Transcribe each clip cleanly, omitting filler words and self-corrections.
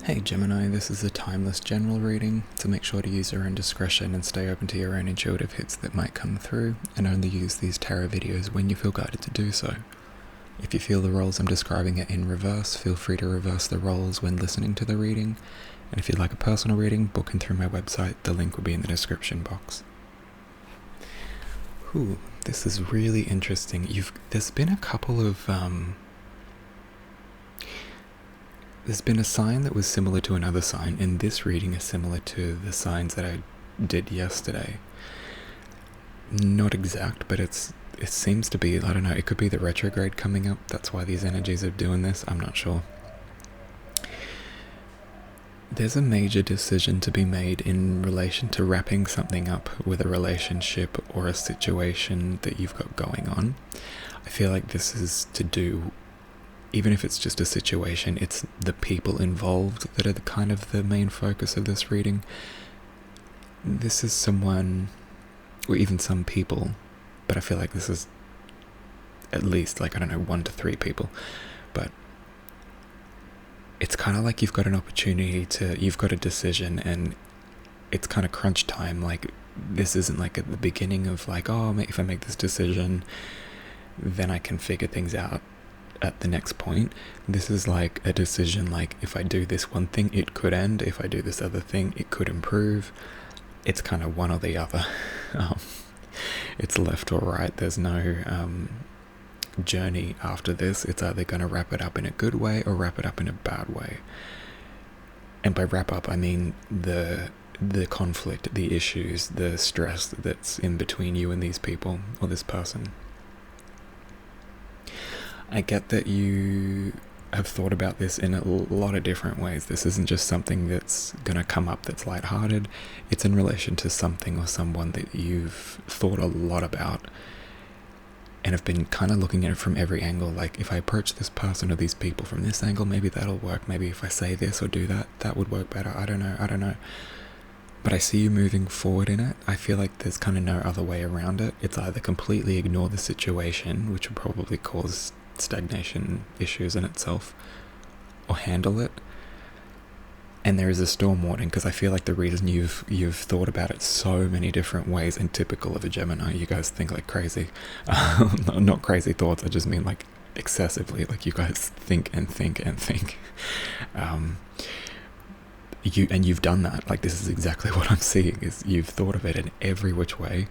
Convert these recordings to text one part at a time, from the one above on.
Hey Gemini, this is a timeless general reading, so make sure to use your own discretion and stay open to your own intuitive hits that might come through, and only use these tarot videos when you feel guided to do so. If you feel the roles I'm describing are in reverse, feel free to reverse the roles when listening to the reading, and if you'd like a personal reading, book in through my website, the link will be in the description box. Ooh, this is really interesting. There's been a couple of there's been a sign that was similar to another sign, and this reading is similar to the signs that I did yesterday. Not exact, but it seems to be, I don't know, it could be the retrograde coming up. That's why these energies are doing this. I'm not sure. There's a major decision to be made in relation to wrapping something up with a relationship or a situation that you've got going on. I feel like this is to do, even if it's just a situation, it's the people involved that are the main focus of this reading. This is someone, or even some people, but I feel like this is at least, 1 to 3 people, but it's kind of like you've got an opportunity you've got a decision, and it's kind of crunch time. Like, this isn't like at the beginning of if I make this decision, then I can figure things out at the next point. This is like a decision, like if I do this one thing, it could end. If I do this other thing, it could improve. It's kind of one or the other. It's left or right. There's no journey after this. It's either going to wrap it up in a good way or wrap it up in a bad way. And by wrap up, I mean the conflict, the issues, the stress that's in between you and these people or this person. I get that you have thought about this in a lot of different ways. This isn't just something that's going to come up that's lighthearted. It's in relation to something or someone that you've thought a lot about and have been kind of looking at it from every angle. Like, if I approach this person or these people from this angle, maybe that'll work. Maybe if I say this or do that, that would work better. I don't know. But I see you moving forward in it. I feel like there's kind of no other way around it. It's either completely ignore the situation, which would probably cause stagnation issues in itself, or handle it. And there is a storm warning, because I feel like the reason you've thought about it so many different ways, and typical of a Gemini, you guys think like crazy. Not crazy thoughts, I just mean like excessively. Like, you guys think and think and think. You've done that. Like, this is exactly what I'm seeing, is you've thought of it in every which way.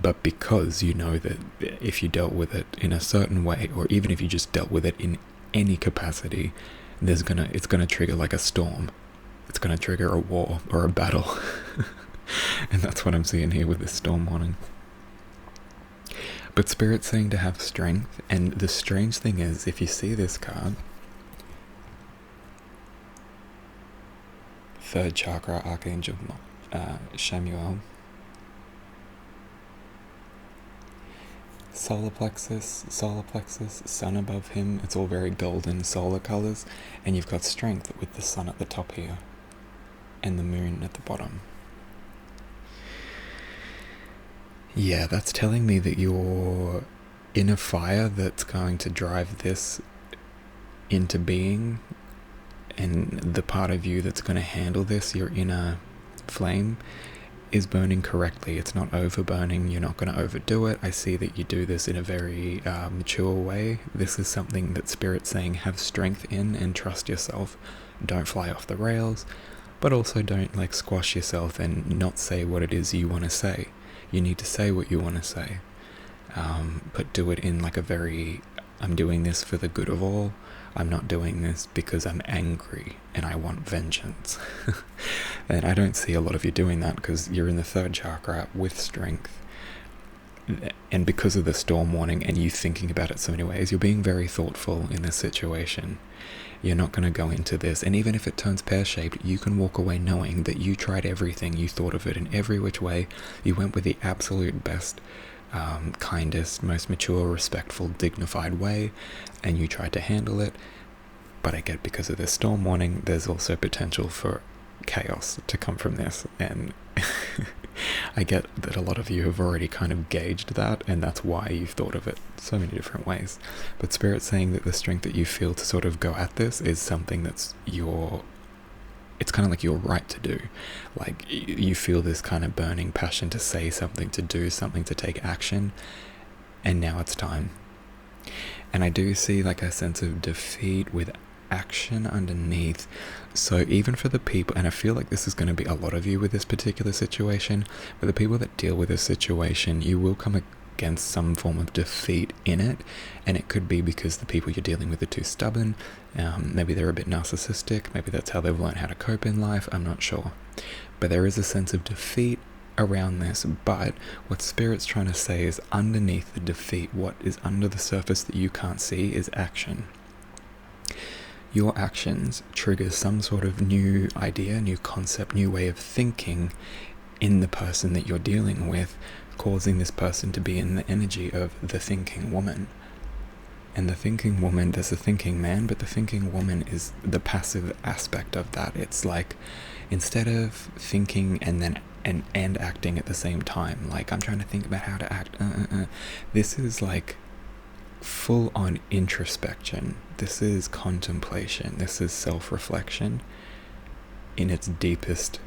But because you know that if you dealt with it in a certain way, or even if you just dealt with it in any capacity, it's gonna trigger like a storm. It's gonna trigger a war or a battle. And that's what I'm seeing here with this storm warning. But Spirit's saying to have strength, and the strange thing is, if you see this card, 3rd chakra, Archangel Samuel, solar plexus, sun above him. It's all very golden solar colors, and you've got strength with the sun at the top here and the moon at the bottom. Yeah, that's telling me that you're in a fire that's going to drive this into being, and the part of you that's going to handle this, your inner flame, is burning correctly. It's not over burning. You're not going to overdo it. I see that you do this in a very mature way. This is something that Spirit's saying have strength in, and trust yourself. Don't fly off the rails, but also don't squash yourself and not say what it is you want to say. You need to say what you want to say, but do it in a very, I'm doing this for the good of all. I'm not doing this because I'm angry and I want vengeance. And I don't see a lot of you doing that, because you're in the 3rd chakra with strength. And because of the storm warning and you thinking about it so many ways, you're being very thoughtful in this situation. You're not going to go into this, and even if it turns pear-shaped, you can walk away knowing that you tried everything. You thought of it in every which way. You went with the absolute best, kindest, most mature, respectful, dignified way, and you tried to handle it. But I get, because of this storm warning, there's also potential for chaos to come from this, and I get that a lot of you have already kind of gauged that, and that's why you've thought of it so many different ways. But Spirit's saying that the strength that you feel to sort of go at this is something that's you're it's kind of like your right to do. Like, you feel this kind of burning passion to say something, to do something, to take action, and now it's time. And I do see like a sense of defeat with action underneath. So even for the people, and I feel like this is going to be a lot of you with this particular situation, but the people that deal with this situation, you will come against some form of defeat in it, and it could be because the people you're dealing with are too stubborn. Maybe they're a bit narcissistic, maybe that's how they've learned how to cope in life, I'm not sure. But there is a sense of defeat around this. But what Spirit's trying to say is, underneath the defeat, what is under the surface that you can't see, is action. Your actions trigger some sort of new idea, new concept, new way of thinking in the person that you're dealing with, causing this person to be in the energy of the thinking woman. And the thinking woman, there's a thinking man, but the thinking woman is the passive aspect of that. It's like, instead of thinking and then and acting at the same time, like, I'm trying to think about how to act, this is like full on introspection. This is contemplation. This is self-reflection in its deepest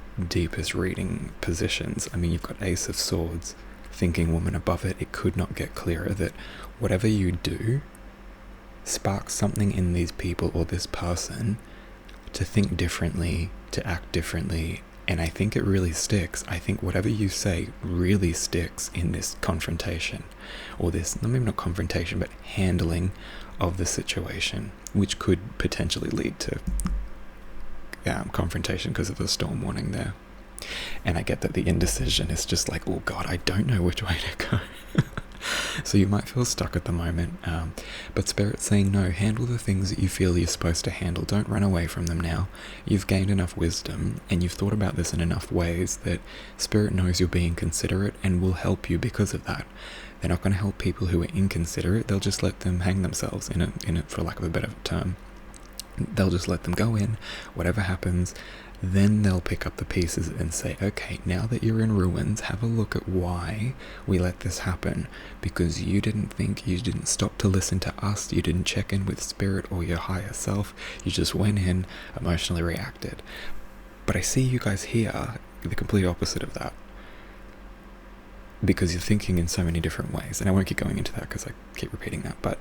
reading positions. I mean, you've got Ace of Swords, thinking woman above it. It could not get clearer that whatever you do sparks something in these people or this person to think differently, to act differently. And I think it really sticks. I think whatever you say really sticks in this confrontation, or this, maybe not confrontation, but handling of the situation, which could potentially lead to confrontation because of the storm warning there. And I get that the indecision is just like, oh God, I don't know which way to go. So you might feel stuck at the moment, but Spirit's saying, no, handle the things that you feel you're supposed to handle. Don't run away from them now. You've gained enough wisdom, and you've thought about this in enough ways that Spirit knows you're being considerate and will help you because of that. They're not going to help people who are inconsiderate. They'll just let them hang themselves in it, for lack of a better term. They'll just let them go in, whatever happens. Then they'll pick up the pieces and say, okay, now that you're in ruins, have a look at why we let this happen. Because you didn't think, you didn't stop to listen to us, you didn't check in with Spirit or your higher self, you just went in, emotionally reacted. But I see you guys here, the complete opposite of that. Because you're thinking in so many different ways. And I won't keep going into that because I keep repeating that. But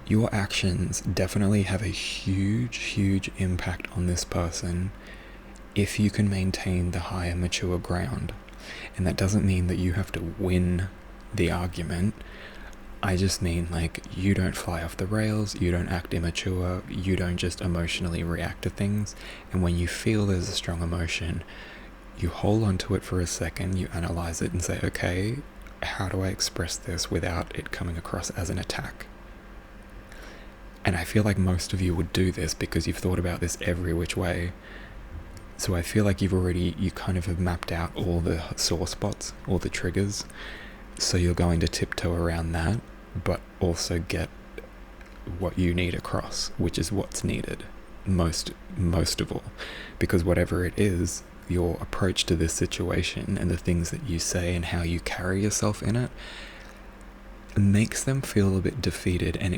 your actions definitely have a huge impact on this person if you can maintain the higher mature ground. And that doesn't mean that you have to win the argument. I just mean, like, you don't fly off the rails, you don't act immature, you don't just emotionally react to things. And when you feel there's a strong emotion, you hold on to it for a second, you analyze it and say, okay, how do I express this without it coming across as an attack? And I feel like most of you would do this because you've thought about this every which way. So I feel like you kind of have mapped out all the sore spots, all the triggers. So you're going to tiptoe around that, but also get what you need across, which is what's needed most of all. Because whatever it is, your approach to this situation and the things that you say and how you carry yourself in it makes them feel a bit defeated. And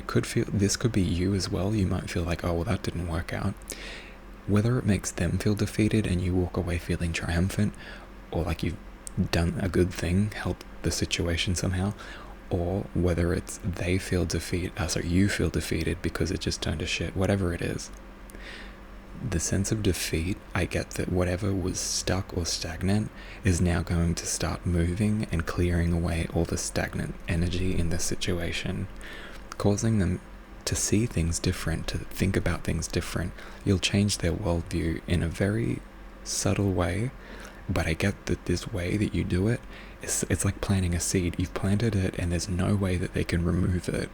this could be you as well. You might feel like, oh, well, that didn't work out. Whether it makes them feel defeated and you walk away feeling triumphant, or like you've done a good thing, helped the situation somehow, or whether it's you feel defeated because it just turned to shit, whatever it is. The sense of defeat, I get that whatever was stuck or stagnant is now going to start moving and clearing away all the stagnant energy in the situation, causing them to see things different, to think about things different. You'll change their worldview in a very subtle way, but I get that this way that you do it, it's like planting a seed. You've planted it and there's no way that they can remove it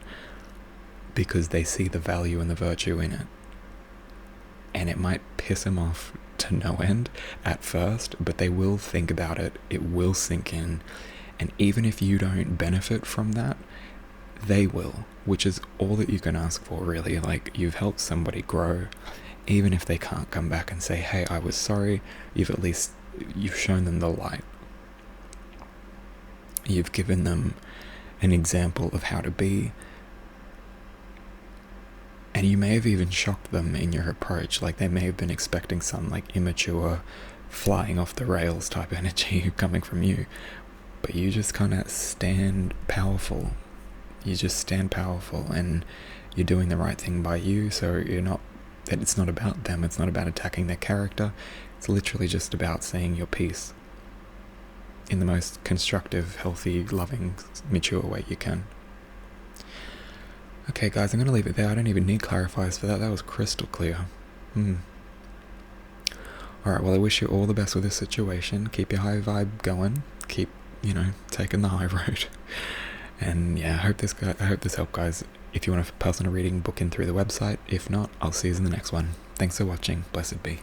because they see the value and the virtue in it. And it might piss them off to no end at first, but they will think about it, it will sink in, and even if you don't benefit from that, they will, which is all that you can ask for, really. Like, you've helped somebody grow, even if they can't come back and say, hey, I was sorry, you've shown them the light. You've given them an example of how to be, And you may have even shocked them in your approach. Like, they may have been expecting some, like, immature, flying off the rails type energy coming from you. But you just kind of stand powerful. You just stand powerful, and you're doing the right thing by you. So it's not about them. It's not about attacking their character. It's literally just about saying your piece in the most constructive, healthy, loving, mature way you can. Okay, guys, I'm going to leave it there. I don't even need clarifiers for that. That was crystal clear. Alright, well, I wish you all the best with this situation. Keep your high vibe going. Keep, taking the high road. And yeah, I hope this helped, guys. If you want a personal reading, book in through the website. If not, I'll see you in the next one. Thanks for watching. Blessed be.